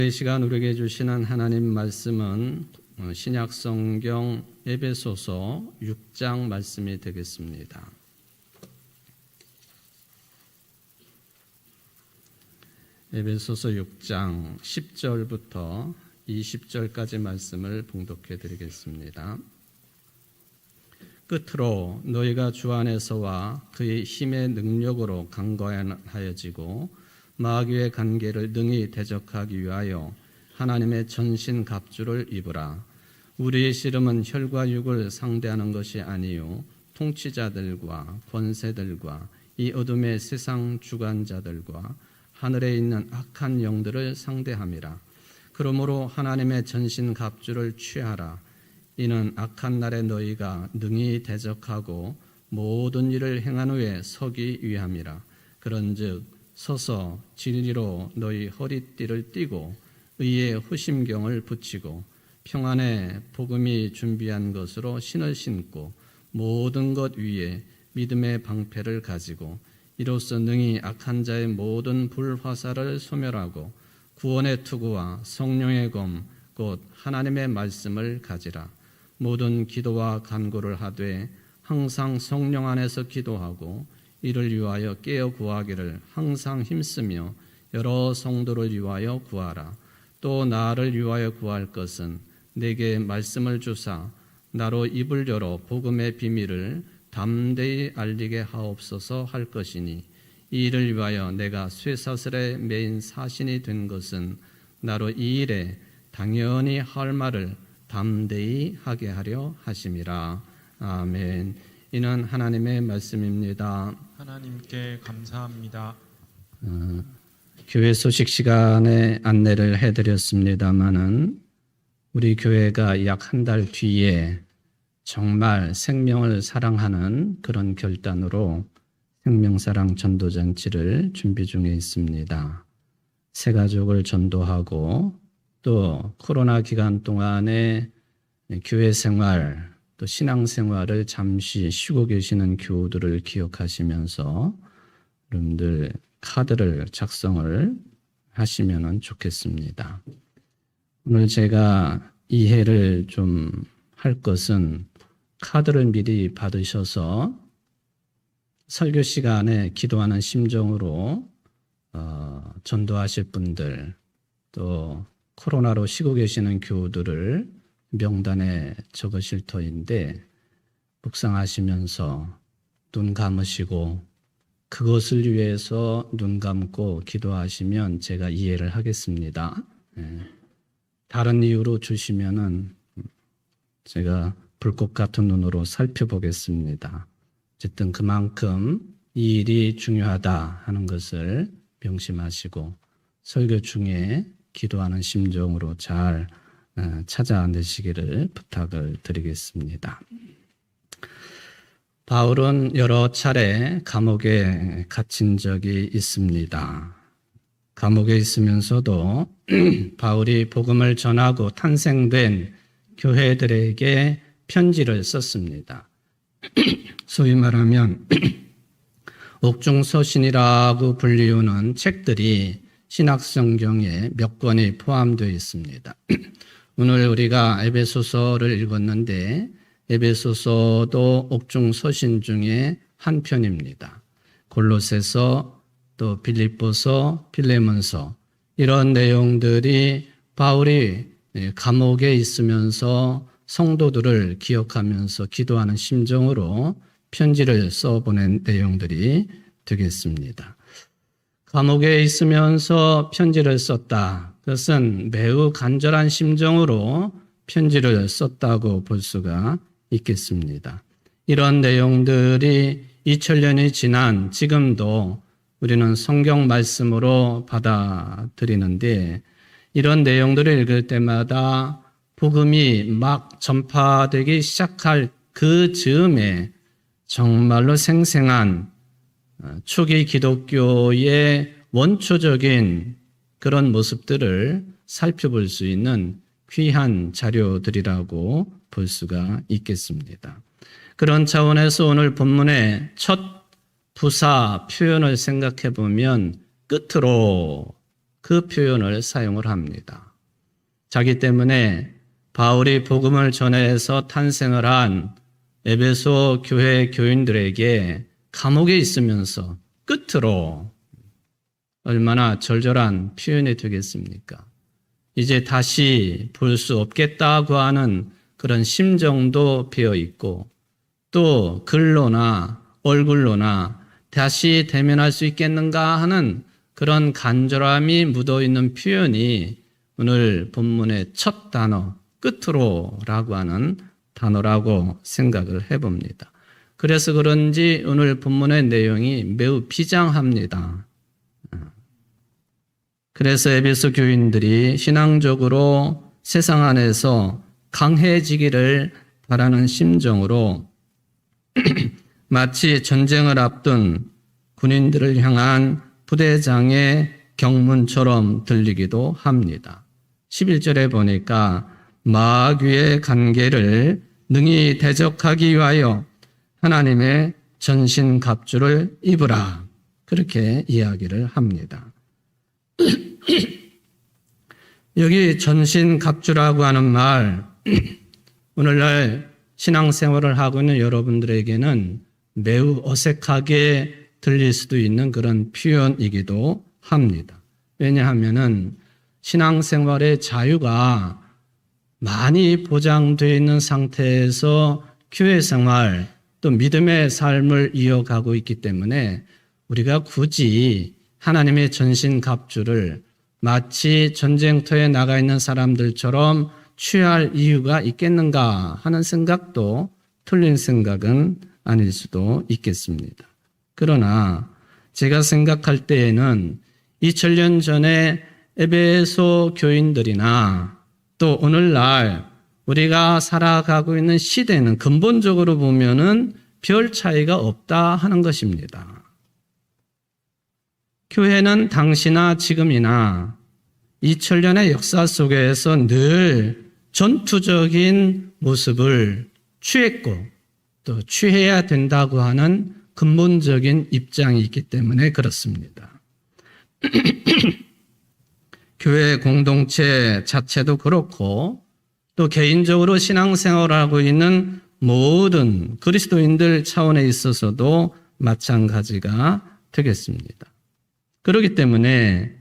이 시간 우리에게 주시는 하나님 말씀은 신약 성경 에베소서 6장 말씀이 되겠습니다. 에베소서 6장 10절부터 20절까지 말씀을 봉독해 드리겠습니다. 끝으로 너희가 주 안에서와 그의 힘의 능력으로 강건하여지고 마귀의 관계를 능히 대적하기 위하여 하나님의 전신 갑주를 입으라. 우리의 씨름은 혈과 육을 상대하는 것이 아니요 통치자들과 권세들과 이 어둠의 세상 주관자들과 하늘에 있는 악한 영들을 상대함이라. 그러므로 하나님의 전신 갑주를 취하라. 이는 악한 날에 너희가 능히 대적하고 모든 일을 행한 후에 서기 위함이라. 그런즉 서서 진리로 너희 허리띠를 띠고 의의 후심경을 붙이고 평안의 복음이 준비한 것으로 신을 신고 모든 것 위에 믿음의 방패를 가지고 이로써 능히 악한 자의 모든 불화살을 소멸하고 구원의 투구와 성령의 검 곧 하나님의 말씀을 가지라. 모든 기도와 간구를 하되 항상 성령 안에서 기도하고 이를 위하여 깨어 구하기를 항상 힘쓰며 여러 성도를 위하여 구하라. 또 나를 위하여 구할 것은 내게 말씀을 주사 나로 입을 열어 복음의 비밀을 담대히 알리게 하옵소서 할 것이니 이 일을 위하여 내가 쇠사슬에 매인 사신이 된 것은 나로 이 일에 당연히 할 말을 담대히 하게 하려 하심이라. 아멘. 이는 하나님의 말씀입니다. 하나님께 감사합니다. 교회 소식 시간에 안내를 해드렸습니다마는 우리 교회가 약 한 달 뒤에 정말 생명을 사랑하는 그런 결단으로 생명사랑 전도잔치를 준비 중에 있습니다. 새 가족을 전도하고 또 코로나 기간 동안에 교회 생활 또 신앙생활을 잠시 쉬고 계시는 교우들을 기억하시면서 여러분들 카드를 작성을 하시면 좋겠습니다. 오늘 제가 이해를 좀 할 것은 카드를 미리 받으셔서 설교 시간에 기도하는 심정으로 전도하실 분들 또 코로나로 쉬고 계시는 교우들을 명단에 적으실 터인데 묵상하시면서 눈 감으시고 그것을 위해서 눈 감고 기도하시면 제가 이해를 하겠습니다. 다른 이유로 주시면은 제가 불꽃 같은 눈으로 살펴보겠습니다. 어쨌든 그만큼 이 일이 중요하다 하는 것을 명심하시고 설교 중에 기도하는 심정으로 잘 찾아내시기를 부탁을 드리겠습니다. 바울은 여러 차례 감옥에 갇힌 적이 있습니다. 감옥에 있으면서도 바울이 복음을 전하고 탄생된 교회들에게 편지를 썼습니다. 소위 말하면 옥중서신이라고 불리우는 책들이 신약성경에 몇 권이 포함되어 있습니다. 오늘 우리가 에베소서를 읽었는데 에베소서도 옥중서신 중에 한 편입니다. 골로새서 또 빌립보서, 빌레몬서 이런 내용들이 바울이 감옥에 있으면서 성도들을 기억하면서 기도하는 심정으로 편지를 써보낸 내용들이 되겠습니다. 감옥에 있으면서 편지를 썼다. 그것은 매우 간절한 심정으로 편지를 썼다고 볼 수가 있겠습니다. 이런 내용들이 2000년이 지난 지금도 우리는 성경 말씀으로 받아들이는데 이런 내용들을 읽을 때마다 복음이 막 전파되기 시작할 그 즈음에 정말로 생생한 초기 기독교의 원초적인 그런 모습들을 살펴볼 수 있는 귀한 자료들이라고 볼 수가 있겠습니다. 그런 차원에서 오늘 본문의 첫 부사 표현을 생각해 보면 끝으로 그 표현을 사용을 합니다. 자기 때문에 바울이 복음을 전해서 탄생을 한 에베소 교회 교인들에게 감옥에 있으면서 끝으로 얼마나 절절한 표현이 되겠습니까? 이제 다시 볼 수 없겠다고 하는 그런 심정도 배어 있고 또 글로나 얼굴로나 다시 대면할 수 있겠는가 하는 그런 간절함이 묻어있는 표현이 오늘 본문의 첫 단어 끝으로라고 하는 단어라고 생각을 해봅니다. 그래서 그런지 오늘 본문의 내용이 매우 비장합니다. 그래서 에베소 교인들이 신앙적으로 세상 안에서 강해지기를 바라는 심정으로 마치 전쟁을 앞둔 군인들을 향한 부대장의 경문처럼 들리기도 합니다. 11절에 보니까 마귀의 관계를 능히 대적하기 위하여 하나님의 전신갑주를 입으라. 그렇게 이야기를 합니다. 여기 전신갑주라고 하는 말, 오늘날 신앙생활을 하고 있는 여러분들에게는 매우 어색하게 들릴 수도 있는 그런 표현이기도 합니다. 왜냐하면은 신앙생활의 자유가 많이 보장되어 있는 상태에서 교회 생활 또 믿음의 삶을 이어가고 있기 때문에 우리가 굳이 하나님의 전신갑주를 마치 전쟁터에 나가 있는 사람들처럼 취할 이유가 있겠는가 하는 생각도 틀린 생각은 아닐 수도 있겠습니다. 그러나 제가 생각할 때에는 2000년 전에 에베소 교인들이나 또 오늘날 우리가 살아가고 있는 시대는 근본적으로 보면은 별 차이가 없다 하는 것입니다. 교회는 당시나 지금이나 2000년의 역사 속에서 늘 전투적인 모습을 취했고 또 취해야 된다고 하는 근본적인 입장이 있기 때문에 그렇습니다. 교회 공동체 자체도 그렇고 또 개인적으로 신앙생활을 하고 있는 모든 그리스도인들 차원에 있어서도 마찬가지가 되겠습니다. 그렇기 때문에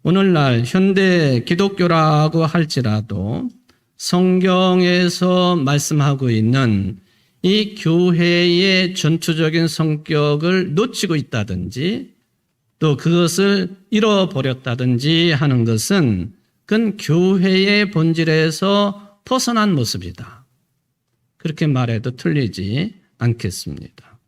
오늘날 현대 기독교라고 할지라도 성경에서 말씀하고 있는 이 교회의 전투적인 성격을 놓치고 있다든지 또 그것을 잃어버렸다든지 하는 것은 그건 교회의 본질에서 벗어난 모습이다. 그렇게 말해도 틀리지 않겠습니다.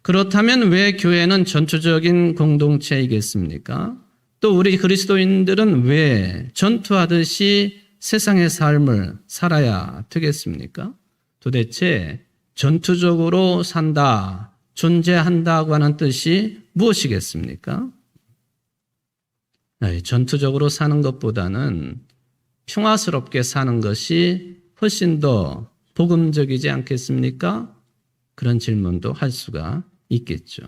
그렇다면 왜 교회는 전투적인 공동체이겠습니까? 또 우리 그리스도인들은 왜 전투하듯이 세상의 삶을 살아야 되겠습니까? 도대체 전투적으로 산다, 존재한다고 하는 뜻이 무엇이겠습니까? 전투적으로 사는 것보다는 평화스럽게 사는 것이 훨씬 더 복음적이지 않겠습니까? 그런 질문도 할 수가 있겠죠.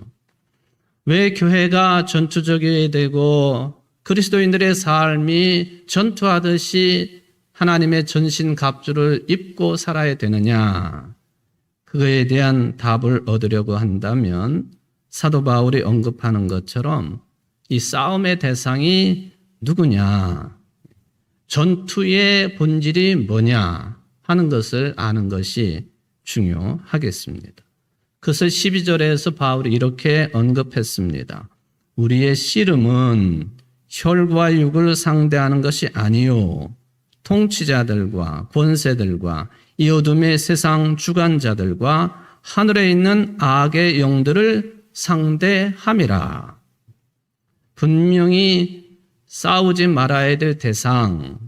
왜 교회가 전투적이어야 되고 그리스도인들의 삶이 전투하듯이 하나님의 전신갑주를 입고 살아야 되느냐? 그거에 대한 답을 얻으려고 한다면 사도 바울이 언급하는 것처럼 이 싸움의 대상이 누구냐? 전투의 본질이 뭐냐? 하는 것을 아는 것이 중요하겠습니다. 그것을 12절에서 바울이 이렇게 언급했습니다. 우리의 씨름은 혈과 육을 상대하는 것이 아니요 통치자들과 권세들과 이 어둠의 세상 주관자들과 하늘에 있는 악의 영들을 상대함이라. 분명히 싸우지 말아야 될 대상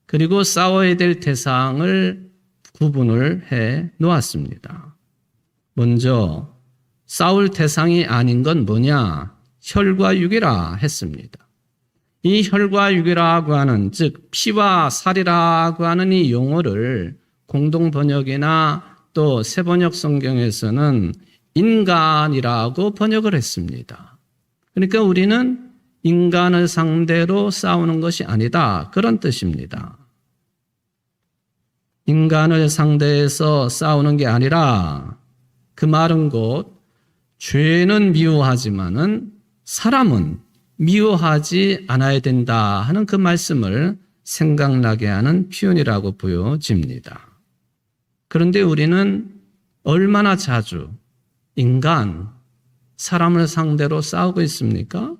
그리고 싸워야 될 대상을 구분을 해 놓았습니다. 먼저 싸울 대상이 아닌 건 뭐냐? 혈과 육이라 했습니다. 이 혈과 육이라고 하는 즉 피와 살이라고 하는 이 용어를 공동 번역이나 또 새번역 성경에서는 인간이라고 번역을 했습니다. 그러니까 우리는 인간을 상대로 싸우는 것이 아니다. 그런 뜻입니다. 인간을 상대해서 싸우는 게 아니라 그 말은 곧 죄는 미워하지만은 사람은 미워하지 않아야 된다 하는 그 말씀을 생각나게 하는 표현이라고 보여집니다. 그런데 우리는 얼마나 자주 인간, 사람을 상대로 싸우고 있습니까?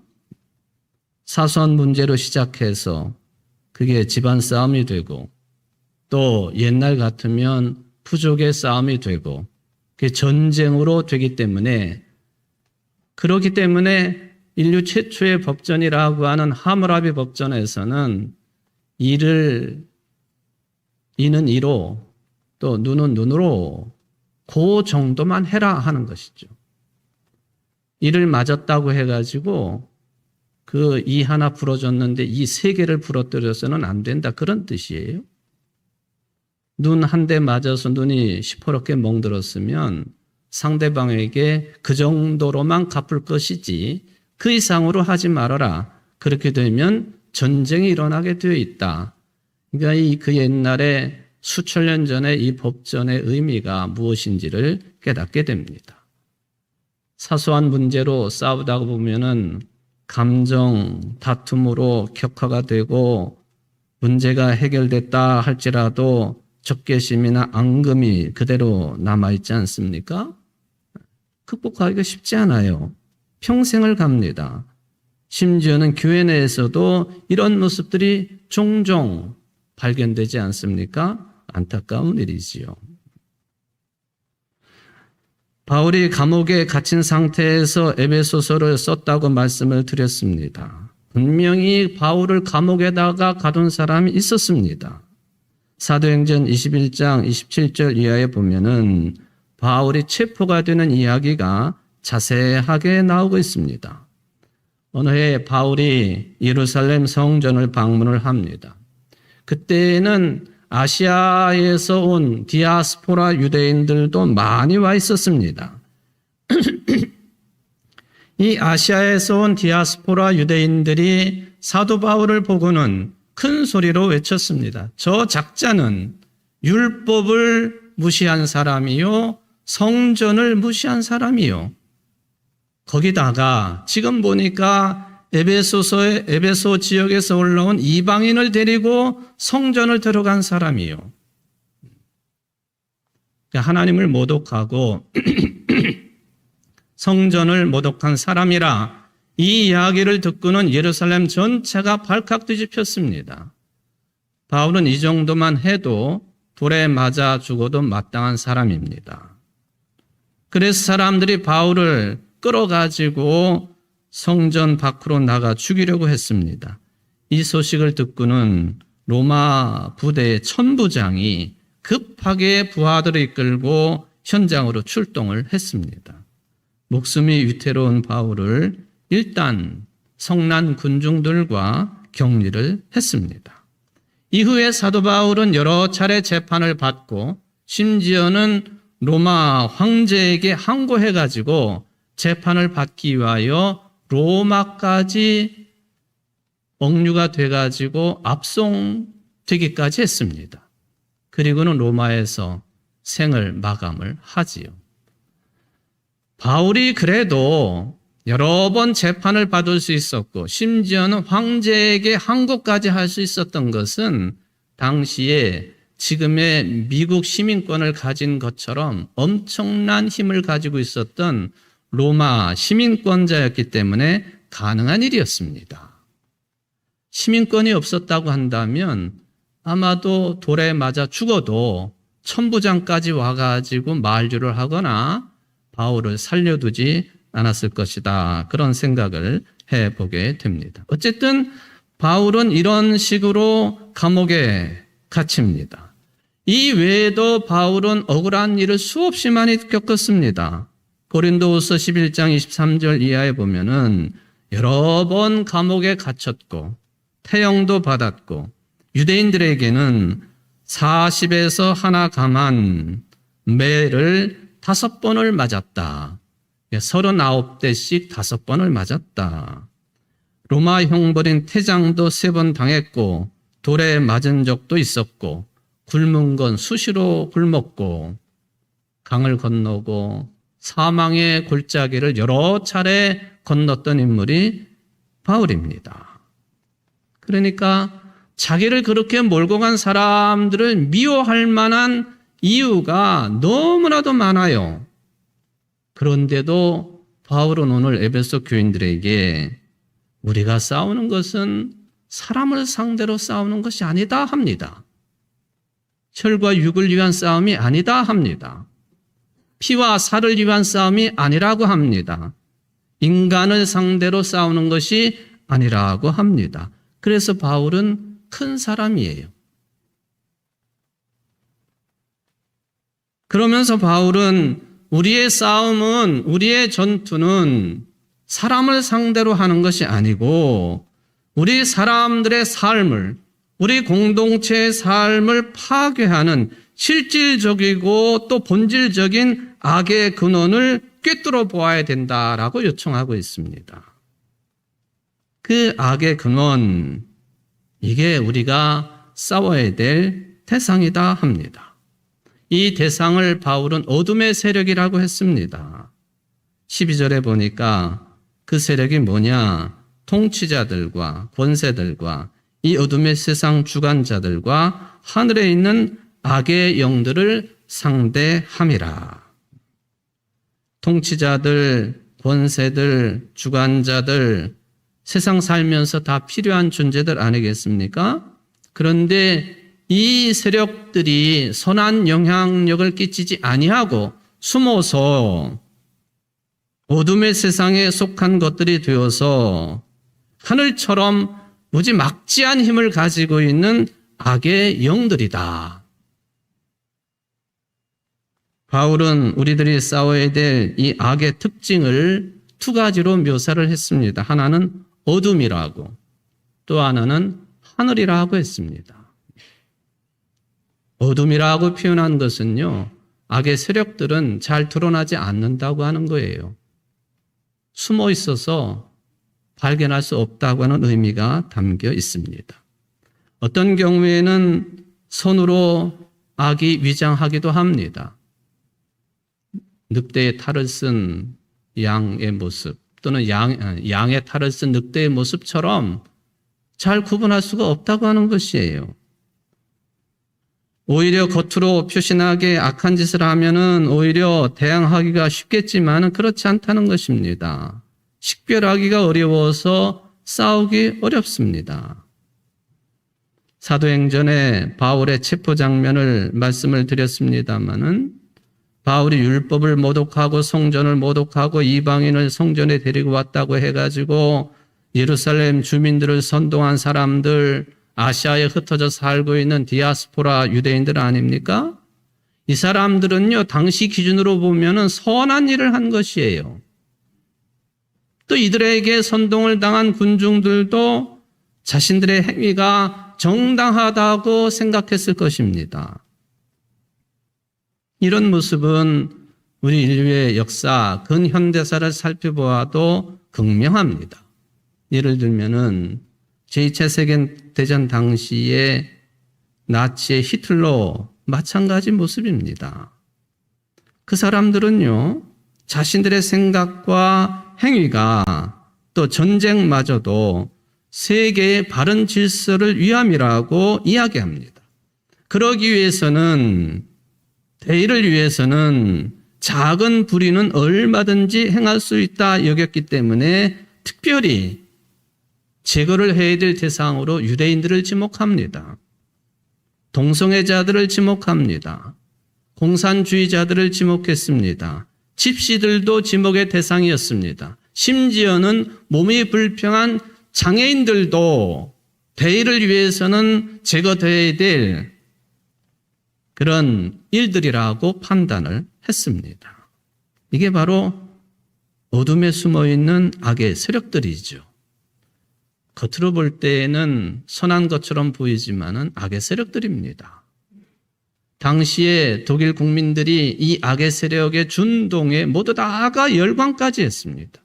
사소한 문제로 시작해서 그게 집안 싸움이 되고 또 옛날 같으면 부족의 싸움이 되고 그게 전쟁으로 되기 때문에 그렇기 때문에 인류 최초의 법전이라고 하는 하무라비 법전에서는 이는 이로 또 눈은 눈으로 그 정도만 해라 하는 것이죠. 이를 맞았다고 해가지고 그 이 하나 부러졌는데 이 세 개를 부러뜨려서는 안 된다 그런 뜻이에요. 눈 한 대 맞아서 눈이 시퍼렇게 멍들었으면 상대방에게 그 정도로만 갚을 것이지 그 이상으로 하지 말아라. 그렇게 되면 전쟁이 일어나게 되어 있다. 그러니까 그 옛날에 수천 년 전에 이 법전의 의미가 무엇인지를 깨닫게 됩니다. 사소한 문제로 싸우다 보면은 감정 다툼으로 격화가 되고 문제가 해결됐다 할지라도 적개심이나 앙금이 그대로 남아있지 않습니까? 극복하기가 쉽지 않아요. 평생을 갑니다. 심지어는 교회 내에서도 이런 모습들이 종종 발견되지 않습니까? 안타까운 일이지요. 바울이 감옥에 갇힌 상태에서 에베소서를 썼다고 말씀을 드렸습니다. 분명히 바울을 감옥에다가 가둔 사람이 있었습니다. 사도행전 21장 27절 이하에 보면은 바울이 체포가 되는 이야기가 자세하게 나오고 있습니다. 어느 해 바울이 예루살렘 성전을 방문을 합니다. 그때는 아시아에서 온 디아스포라 유대인들도 많이 와 있었습니다. 이 아시아에서 온 디아스포라 유대인들이 사도 바울을 보고는 큰 소리로 외쳤습니다. 저 작자는 율법을 무시한 사람이요, 성전을 무시한 사람이요. 거기다가 지금 보니까 에베소 지역에서 올라온 이방인을 데리고 성전을 들어간 사람이요. 하나님을 모독하고 성전을 모독한 사람이라 이 이야기를 듣고는 예루살렘 전체가 발칵 뒤집혔습니다. 바울은 이 정도만 해도 돌에 맞아 죽어도 마땅한 사람입니다. 그래서 사람들이 바울을 끌어가지고 성전 밖으로 나가 죽이려고 했습니다. 이 소식을 듣고는 로마 부대의 천부장이 급하게 부하들을 이끌고 현장으로 출동을 했습니다. 목숨이 위태로운 바울을 일단 성난 군중들과 격리를 했습니다. 이후에 사도 바울은 여러 차례 재판을 받고 심지어는 로마 황제에게 항고해가지고 재판을 받기 위하여 로마까지 억류가 돼가지고 압송되기까지 했습니다. 그리고는 로마에서 생을 마감을 하지요. 바울이 그래도 여러 번 재판을 받을 수 있었고 심지어는 황제에게 항고까지 할 수 있었던 것은 당시에 지금의 미국 시민권을 가진 것처럼 엄청난 힘을 가지고 있었던 로마 시민권자였기 때문에 가능한 일이었습니다. 시민권이 없었다고 한다면 아마도 돌에 맞아 죽어도 천부장까지 와가지고 만류를 하거나 바울을 살려두지 않았을 것이다. 그런 생각을 해보게 됩니다. 어쨌든 바울은 이런 식으로 감옥에 갇힙니다. 이 외에도 바울은 억울한 일을 수없이 많이 겪었습니다. 고린도후서 11장 23절 이하에 보면은 여러 번 감옥에 갇혔고 태형도 받았고 유대인들에게는 40에서 하나 감한 매를 5번을 맞았다. 39대씩 5번을 맞았다. 로마 형벌인 태장도 3번 당했고 돌에 맞은 적도 있었고 굶은 건 수시로 굶었고 강을 건너고 사망의 골짜기를 여러 차례 건넜던 인물이 바울입니다. 그러니까 자기를 그렇게 몰고 간 사람들을 미워할 만한 이유가 너무나도 많아요. 그런데도 바울은 오늘 에베소 교인들에게 우리가 싸우는 것은 사람을 상대로 싸우는 것이 아니다 합니다. 혈과 육을 위한 싸움이 아니다 합니다. 피와 살을 위한 싸움이 아니라고 합니다. 인간을 상대로 싸우는 것이 아니라고 합니다. 그래서 바울은 큰 사람이에요. 그러면서 바울은 우리의 싸움은, 우리의 전투는 사람을 상대로 하는 것이 아니고 우리 사람들의 삶을, 우리 공동체의 삶을 파괴하는 실질적이고 또 본질적인 악의 근원을 꿰뚫어 보아야 된다라고 요청하고 있습니다. 그 악의 근원, 이게 우리가 싸워야 될 대상이다 합니다. 이 대상을 바울은 어둠의 세력이라고 했습니다. 12절에 보니까 그 세력이 뭐냐? 통치자들과 권세들과 이 어둠의 세상 주관자들과 하늘에 있는 악의 영들을 상대함이라. 통치자들, 권세들, 주관자들, 세상 살면서 다 필요한 존재들 아니겠습니까? 그런데 이 세력들이 선한 영향력을 끼치지 아니하고 숨어서 어둠의 세상에 속한 것들이 되어서 하늘처럼 무지막지한 힘을 가지고 있는 악의 영들이다. 바울은 우리들이 싸워야 될 이 악의 특징을 2가지로 묘사를 했습니다. 하나는 어둠이라고, 또 하나는 하늘이라고 했습니다. 어둠이라고 표현한 것은요, 악의 세력들은 잘 드러나지 않는다고 하는 거예요. 숨어 있어서 발견할 수 없다고 하는 의미가 담겨 있습니다. 어떤 경우에는 손으로 악이 위장하기도 합니다. 늑대의 탈을 쓴 양의 모습 또는 양의 탈을 쓴 늑대의 모습처럼 잘 구분할 수가 없다고 하는 것이에요. 오히려 겉으로 표시나게 악한 짓을 하면은 오히려 대항하기가 쉽겠지만 그렇지 않다는 것입니다. 식별하기가 어려워서 싸우기 어렵습니다. 사도행전에 바울의 체포 장면을 말씀을 드렸습니다마는 바울이 율법을 모독하고 성전을 모독하고 이방인을 성전에 데리고 왔다고 해가지고 예루살렘 주민들을 선동한 사람들, 아시아에 흩어져 살고 있는 디아스포라 유대인들 아닙니까? 이 사람들은요, 당시 기준으로 보면은 선한 일을 한 것이에요. 또 이들에게 선동을 당한 군중들도 자신들의 행위가 정당하다고 생각했을 것입니다. 이런 모습은 우리 인류의 역사, 근현대사를 살펴보아도 극명합니다. 예를 들면은 제2차 세계대전 당시에 나치의 히틀러 마찬가지 모습입니다. 그 사람들은요, 자신들의 생각과 행위가 또 전쟁마저도 세계의 바른 질서를 위함이라고 이야기합니다. 그러기 위해서는, 대의를 위해서는 작은 불의는 얼마든지 행할 수 있다 여겼기 때문에 특별히 제거를 해야 될 대상으로 유대인들을 지목합니다. 동성애자들을 지목합니다. 공산주의자들을 지목했습니다. 집시들도 지목의 대상이었습니다. 심지어는 몸이 불평한 장애인들도 대의를 위해서는 제거되어야 될 그런 일들이라고 판단을 했습니다. 이게 바로 어둠에 숨어있는 악의 세력들이죠. 겉으로 볼 때에는 선한 것처럼 보이지만은 악의 세력들입니다. 당시에 독일 국민들이 이 악의 세력의 준동에 모두 다가 열광까지 했습니다.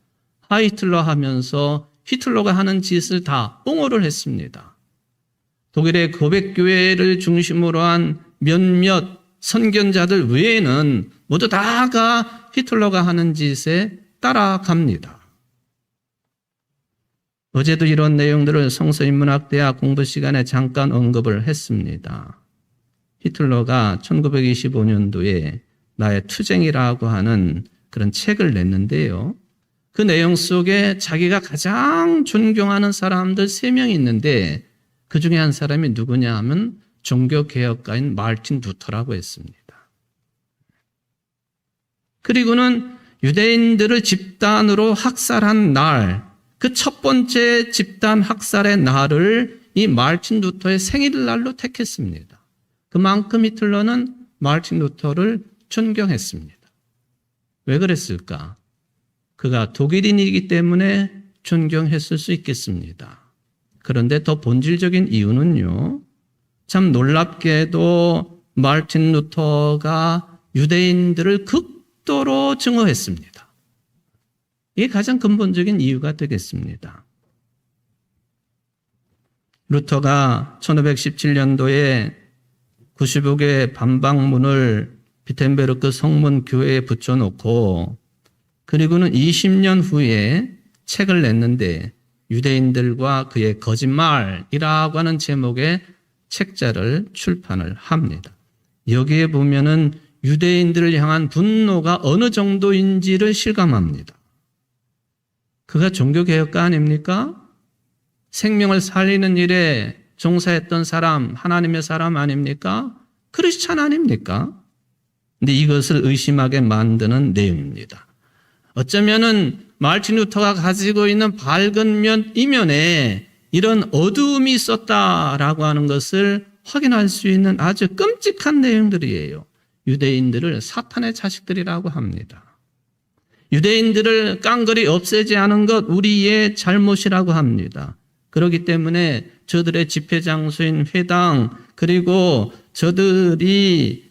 하이틀러 하면서 히틀러가 하는 짓을 다 옹호를 했습니다. 독일의 고백교회를 중심으로 한 몇몇 선견자들 외에는 모두 다가 히틀러가 하는 짓에 따라갑니다. 어제도 이런 내용들을 성서인문학대학 공부 시간에 잠깐 언급을 했습니다. 히틀러가 1925년도에 나의 투쟁이라고 하는 그런 책을 냈는데요. 그 내용 속에 자기가 가장 존경하는 사람들 3명이 있는데 그 중에 한 사람이 누구냐 하면 종교개혁가인 마르틴 루터라고 했습니다. 그리고는 유대인들을 집단으로 학살한 날, 그 첫 번째 집단 학살의 날을 이 마르틴 루터의 생일날로 택했습니다. 그만큼 히틀러는 마르틴 루터를 존경했습니다. 왜 그랬을까? 그가 독일인이기 때문에 존경했을 수 있겠습니다. 그런데 더 본질적인 이유는요, 참 놀랍게도 마르틴 루터가 유대인들을 극도로 증오했습니다. 이게 가장 근본적인 이유가 되겠습니다. 루터가 1517년도에 95개의 반박문을 비텐베르크 성문 교회에 붙여놓고 그리고는 20년 후에 책을 냈는데 유대인들과 그의 거짓말이라고 하는 제목의 책자를 출판을 합니다. 여기에 보면은 유대인들을 향한 분노가 어느 정도인지를 실감합니다. 그가 종교개혁가 아닙니까? 생명을 살리는 일에 종사했던 사람, 하나님의 사람 아닙니까? 크리스찬 아닙니까? 근데 이것을 의심하게 만드는 내용입니다. 어쩌면은 마르틴 루터가 가지고 있는 밝은 이면에 이런 어두움이 있었다라고 하는 것을 확인할 수 있는 아주 끔찍한 내용들이에요. 유대인들을 사탄의 자식들이라고 합니다. 유대인들을 깡그리 없애지 않은 것 우리의 잘못이라고 합니다. 그렇기 때문에 저들의 집회 장소인 회당 그리고 저들이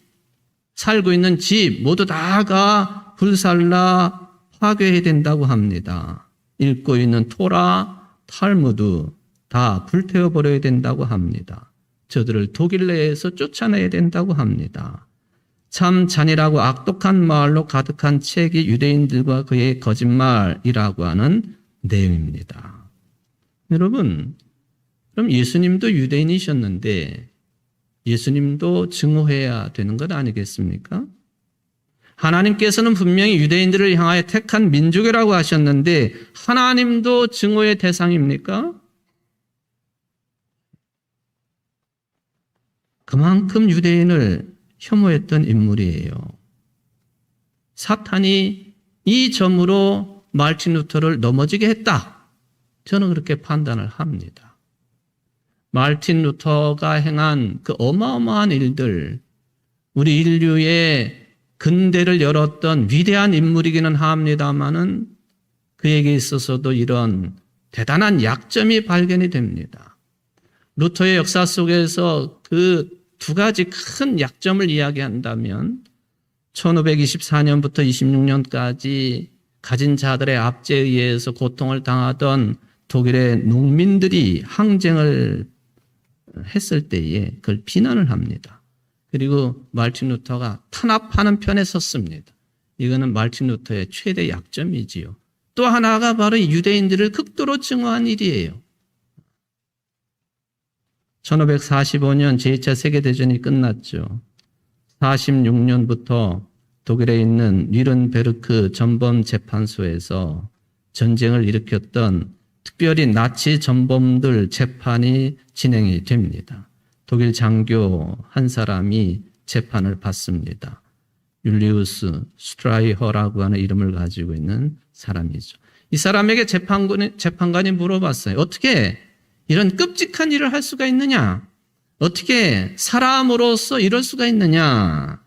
살고 있는 집 모두 다가 불살라 파괴해야 된다고 합니다. 읽고 있는 토라, 탈무드 다 불태워버려야 된다고 합니다. 저들을 독일 내에서 쫓아내야 된다고 합니다. 참 잔인하고 악독한 말로 가득한 책이 유대인들과 그의 거짓말이라고 하는 내용입니다. 여러분, 그럼 예수님도 유대인이셨는데 예수님도 증오해야 되는 것 아니겠습니까? 하나님께서는 분명히 유대인들을 향하여 택한 민족이라고 하셨는데 하나님도 증오의 대상입니까? 그만큼 유대인을 혐오했던 인물이에요. 사탄이 이 점으로 마르틴 루터를 넘어지게 했다. 저는 그렇게 판단을 합니다. 마르틴 루터가 행한 그 어마어마한 일들, 우리 인류의 근대를 열었던 위대한 인물이기는 합니다마는 그에게 있어서도 이런 대단한 약점이 발견이 됩니다. 루터의 역사 속에서 그 2가지 큰 약점을 이야기한다면 1524년부터 26년까지 가진 자들의 압제에 의해서 고통을 당하던 독일의 농민들이 항쟁을 했을 때에 그걸 비난을 합니다. 그리고 마르틴 루터가 탄압하는 편에 섰습니다. 이거는 마르틴 루터의 최대 약점이지요. 또 하나가 바로 유대인들을 극도로 증오한 일이에요. 1545년 제2차 세계대전이 끝났죠. 46년부터 독일에 있는 뉘른베르크 전범 재판소에서 전쟁을 일으켰던 특별히 나치 전범들 재판이 진행이 됩니다. 독일 장교 한 사람이 재판을 받습니다. 율리우스 슈트라이허라고 하는 이름을 가지고 있는 사람이죠. 이 사람에게 재판관이 물어봤어요. 어떻게 이런 끔찍한 일을 할 수가 있느냐? 어떻게 사람으로서 이럴 수가 있느냐?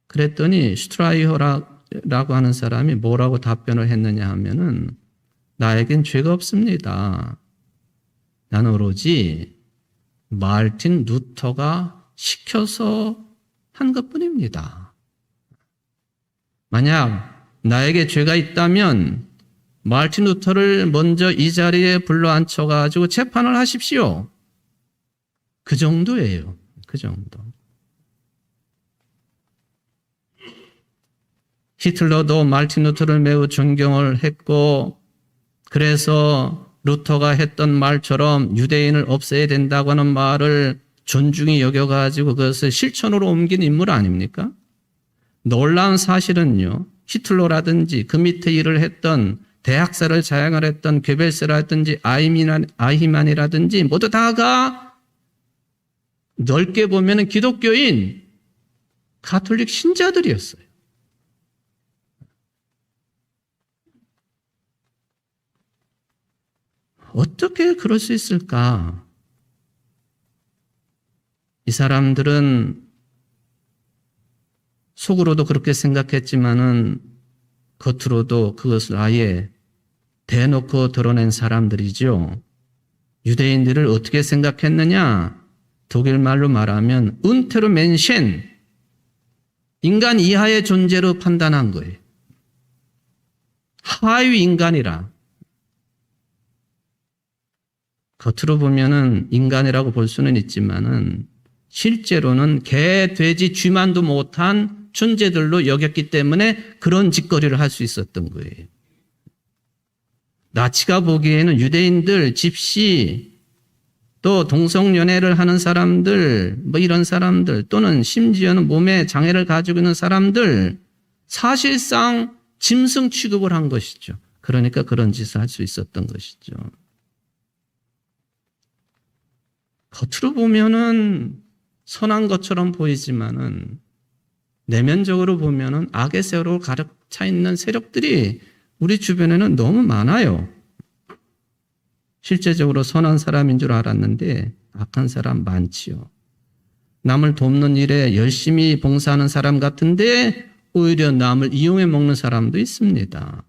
그랬더니 슈트라이허라고 하는 사람이 뭐라고 답변을 했느냐 하면은 나에겐 죄가 없습니다. 나는 오로지 마르틴 루터가 시켜서 한 것뿐입니다. 만약 나에게 죄가 있다면 마르틴 루터를 먼저 이 자리에 불러 앉혀가지고 재판을 하십시오. 그 정도예요. 그 정도. 히틀러도 마르틴 루터를 매우 존경을 했고, 그래서 루터가 했던 말처럼 유대인을 없애야 된다고 하는 말을 존중히 여겨가지고 그것을 실천으로 옮긴 인물 아닙니까? 놀라운 사실은요, 히틀러라든지 그 밑에 일을 했던 대학사를 자양을 했던 괴벨스라든지 아히만이라든지 모두 다가 넓게 보면 기독교인 가톨릭 신자들이었어요. 어떻게 그럴 수 있을까? 이 사람들은 속으로도 그렇게 생각했지만은 겉으로도 그것을 아예 대놓고 드러낸 사람들이죠. 유대인들을 어떻게 생각했느냐? 독일 말로 말하면 운테르 멘셴, 인간 이하의 존재로 판단한 거예요. 하위 인간이라. 겉으로 보면은 인간이라고 볼 수는 있지만은 실제로는 개, 돼지, 쥐만도 못한 존재들로 여겼기 때문에 그런 짓거리를 할 수 있었던 거예요. 나치가 보기에는 유대인들, 집시, 또 동성연애를 하는 사람들, 뭐 이런 사람들, 또는 심지어는 몸에 장애를 가지고 있는 사람들, 사실상 짐승 취급을 한 것이죠. 그러니까 그런 짓을 할 수 있었던 것이죠. 겉으로 보면은 선한 것처럼 보이지만은 내면적으로 보면은 악의 세월로 가득 차 있는 세력들이 우리 주변에는 너무 많아요. 실제적으로 선한 사람인 줄 알았는데 악한 사람 많지요. 남을 돕는 일에 열심히 봉사하는 사람 같은데 오히려 남을 이용해 먹는 사람도 있습니다.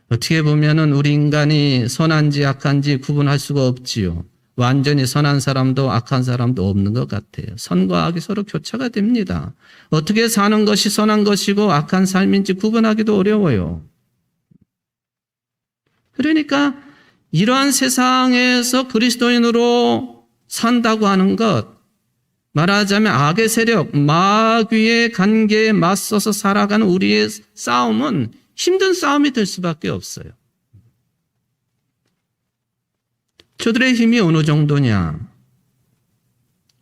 어떻게 보면은 우리 인간이 선한지 악한지 구분할 수가 없지요. 완전히 선한 사람도 악한 사람도 없는 것 같아요. 선과 악이 서로 교차가 됩니다. 어떻게 사는 것이 선한 것이고 악한 삶인지 구분하기도 어려워요. 그러니까 이러한 세상에서 그리스도인으로 산다고 하는 것, 말하자면 악의 세력, 마귀의 관계에 맞서서 살아가는 우리의 싸움은 힘든 싸움이 될 수밖에 없어요. 저들의 힘이 어느 정도냐?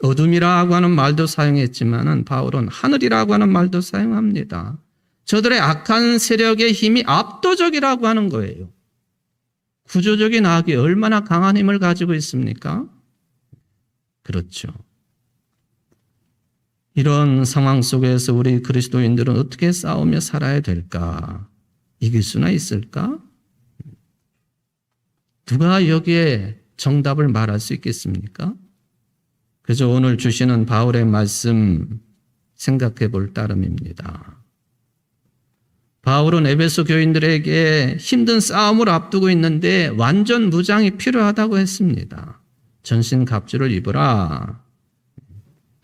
어둠이라고 하는 말도 사용했지만은 바울은 하늘이라고 하는 말도 사용합니다. 저들의 악한 세력의 힘이 압도적이라고 하는 거예요. 구조적인 악이 얼마나 강한 힘을 가지고 있습니까? 그렇죠. 이런 상황 속에서 우리 그리스도인들은 어떻게 싸우며 살아야 될까? 이길 수나 있을까? 누가 여기에 정답을 말할 수 있겠습니까? 그래서 오늘 주시는 바울의 말씀 생각해 볼 따름입니다. 바울은 에베소 교인들에게 힘든 싸움을 앞두고 있는데 완전 무장이 필요하다고 했습니다. 전신 갑주를 입어라.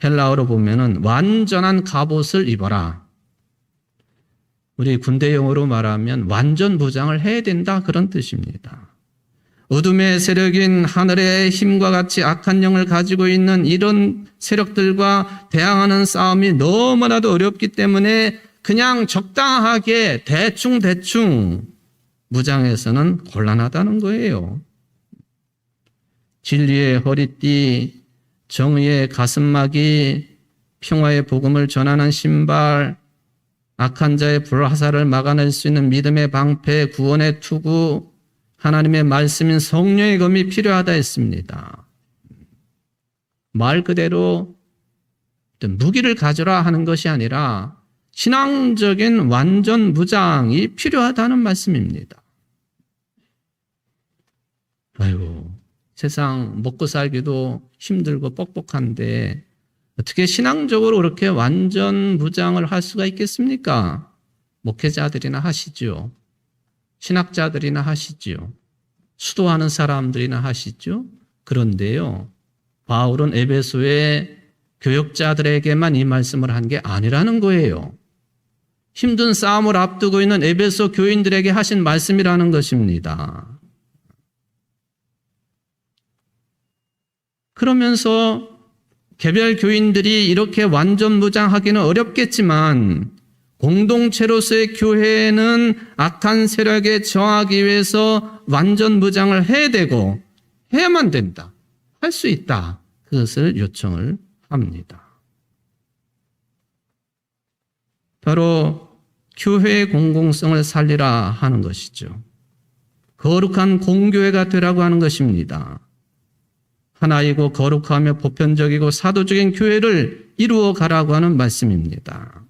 헬라어로 보면은 완전한 갑옷을 입어라. 우리 군대용어로 말하면 완전 무장을 해야 된다, 그런 뜻입니다. 어둠의 세력인 하늘의 힘과 같이 악한 영을 가지고 있는 이런 세력들과 대항하는 싸움이 너무나도 어렵기 때문에 그냥 적당하게 대충 무장해서는 곤란하다는 거예요. 진리의 허리띠, 정의의 가슴막이, 평화의 복음을 전하는 신발, 악한 자의 불화살을 막아낼 수 있는 믿음의 방패, 구원의 투구, 하나님의 말씀인 성령의 검이 필요하다 했습니다. 말 그대로 무기를 가져라 하는 것이 아니라 신앙적인 완전 무장이 필요하다는 말씀입니다. 아이고, 세상 먹고 살기도 힘들고 뻑뻑한데 어떻게 신앙적으로 그렇게 완전 무장을 할 수가 있겠습니까? 목회자들이나 하시죠. 신학자들이나 하시죠. 수도하는 사람들이나 하시죠. 그런데요, 바울은 에베소의 교역자들에게만 이 말씀을 한 게 아니라는 거예요. 힘든 싸움을 앞두고 있는 에베소 교인들에게 하신 말씀이라는 것입니다. 그러면서 개별 교인들이 이렇게 완전 무장하기는 어렵겠지만 공동체로서의 교회는 악한 세력에 저항하기 위해서 완전 무장을 해야 되고 해야만 된다. 할 수 있다. 그것을 요청을 합니다. 바로 교회의 공공성을 살리라 하는 것이죠. 거룩한 공교회가 되라고 하는 것입니다. 하나이고 거룩하며 보편적이고 사도적인 교회를 이루어 가라고 하는 말씀입니다.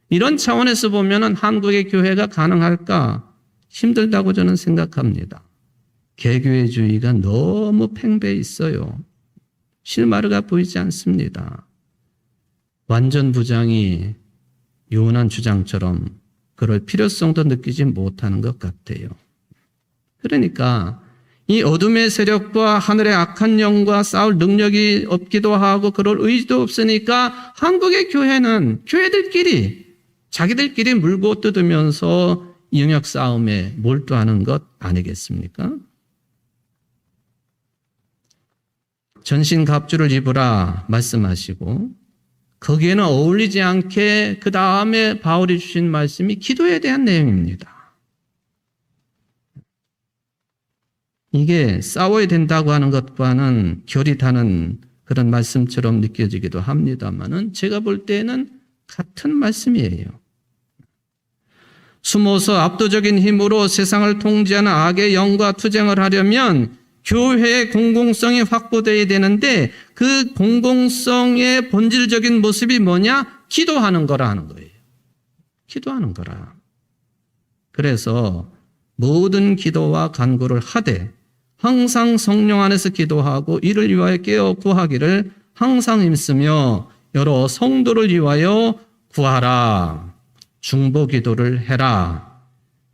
이런 차원에서 보면 한국의 교회가 가능할까 힘들다고 저는 생각합니다. 개교회주의가 너무 팽배해 있어요. 실마리가 보이지 않습니다. 완전 부장이 유은한 주장처럼 그럴 필요성도 느끼지 못하는 것 같아요. 그러니까 이 어둠의 세력과 하늘의 악한 영과 싸울 능력이 없기도 하고 그럴 의지도 없으니까 한국의 교회는 교회들끼리 자기들끼리 물고 뜯으면서 영역 싸움에 몰두하는 것 아니겠습니까? 전신갑주를 입으라 말씀하시고 거기에는 어울리지 않게 그 다음에 바울이 주신 말씀이 기도에 대한 내용입니다. 이게 싸워야 된다고 하는 것과는 결이 다른 그런 말씀처럼 느껴지기도 합니다만은 제가 볼 때는 같은 말씀이에요. 숨어서 압도적인 힘으로 세상을 통제하는 악의 영과 투쟁을 하려면 교회의 공공성이 확보되어야 되는데 그 공공성의 본질적인 모습이 뭐냐? 기도하는 거라 하는 거예요. 기도하는 거라. 그래서 모든 기도와 간구를 하되 항상 성령 안에서 기도하고 이를 위하여 깨어 구하기를 항상 힘쓰며 여러 성도를 위하여 구하라. 중보 기도를 해라.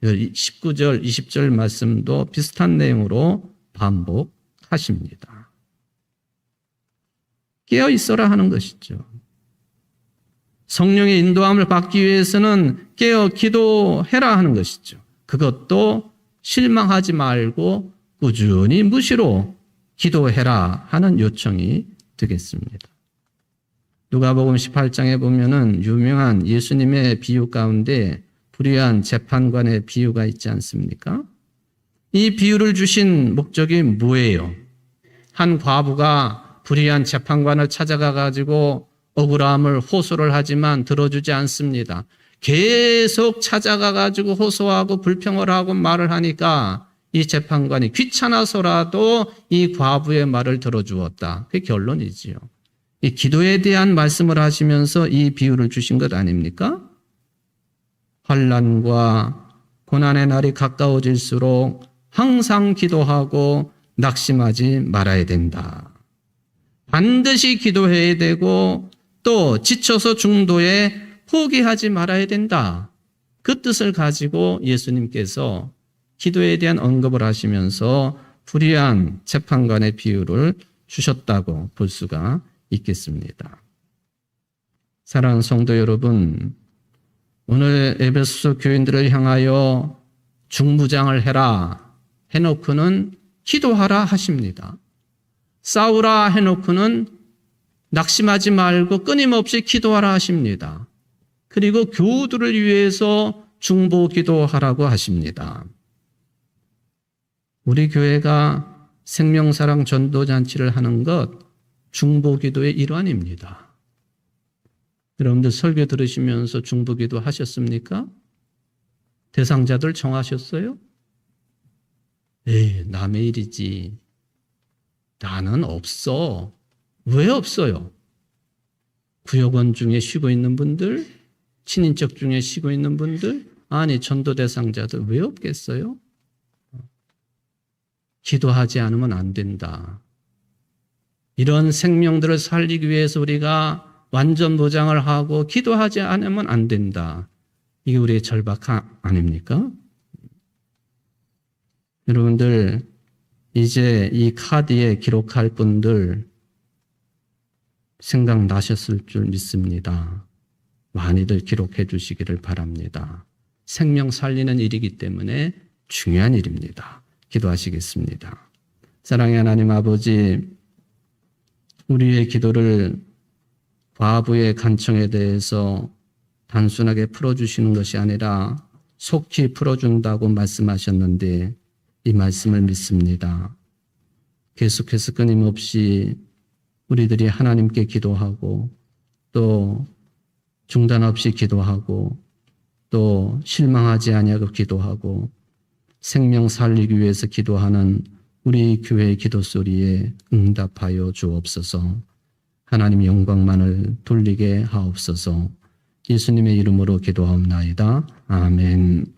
19절, 20절 말씀도 비슷한 내용으로 반복하십니다. 깨어 있어라 하는 것이죠. 성령의 인도함을 받기 위해서는 깨어 기도해라 하는 것이죠. 그것도 실망하지 말고 꾸준히 무시로 기도해라 하는 요청이 되겠습니다. 누가복음 18장에 보면은 유명한 예수님의 비유 가운데 불의한 재판관의 비유가 있지 않습니까? 이 비유를 주신 목적이 뭐예요? 한 과부가 불의한 재판관을 찾아가 가지고 억울함을 호소를 하지만 들어주지 않습니다. 계속 찾아가 가지고 호소하고 불평을 하고 말을 하니까 이 재판관이 귀찮아서라도 이 과부의 말을 들어주었다. 그게 결론이지요. 이 기도에 대한 말씀을 하시면서 이 비유를 주신 것 아닙니까? 환난과 고난의 날이 가까워질수록 항상 기도하고 낙심하지 말아야 된다. 반드시 기도해야 되고 또 지쳐서 중도에 포기하지 말아야 된다. 그 뜻을 가지고 예수님께서 기도에 대한 언급을 하시면서 불의한 재판관의 비유를 주셨다고 볼 수가 있겠습니다. 사랑하는 성도 여러분, 오늘 에베소 교인들을 향하여 중무장을 해라 해놓고는 기도하라 하십니다. 싸우라 해놓고는 낙심하지 말고 끊임없이 기도하라 하십니다. 그리고 교우들을 위해서 중보 기도하라고 하십니다. 우리 교회가 생명사랑 전도잔치를 하는 것 중보 기도의 일환입니다. 여러분들 설교 들으시면서 중보 기도 하셨습니까? 대상자들 정하셨어요? 에이, 남의 일이지. 나는 없어. 왜 없어요? 구역원 중에 쉬고 있는 분들, 친인척 중에 쉬고 있는 분들, 아니 전도 대상자들 왜 없겠어요? 기도하지 않으면 안 된다. 이런 생명들을 살리기 위해서 우리가 완전 보장을 하고 기도하지 않으면 안 된다. 이게 우리의 절박 아닙니까? 여러분들 이제 이 카드에 기록할 분들 생각나셨을 줄 믿습니다. 많이들 기록해 주시기를 바랍니다. 생명 살리는 일이기 때문에 중요한 일입니다. 기도하시겠습니다. 사랑의 하나님 아버지, 우리의 기도를 과부의 간청에 대해서 단순하게 풀어주시는 것이 아니라 속히 풀어준다고 말씀하셨는데 이 말씀을 믿습니다. 계속해서 끊임없이 우리들이 하나님께 기도하고 또 중단 없이 기도하고 또 실망하지 아니하고 기도하고 생명 살리기 위해서 기도하는 우리 교회의 기도 소리에 응답하여 주옵소서. 하나님 영광만을 돌리게 하옵소서. 예수님의 이름으로 기도하옵나이다. 아멘.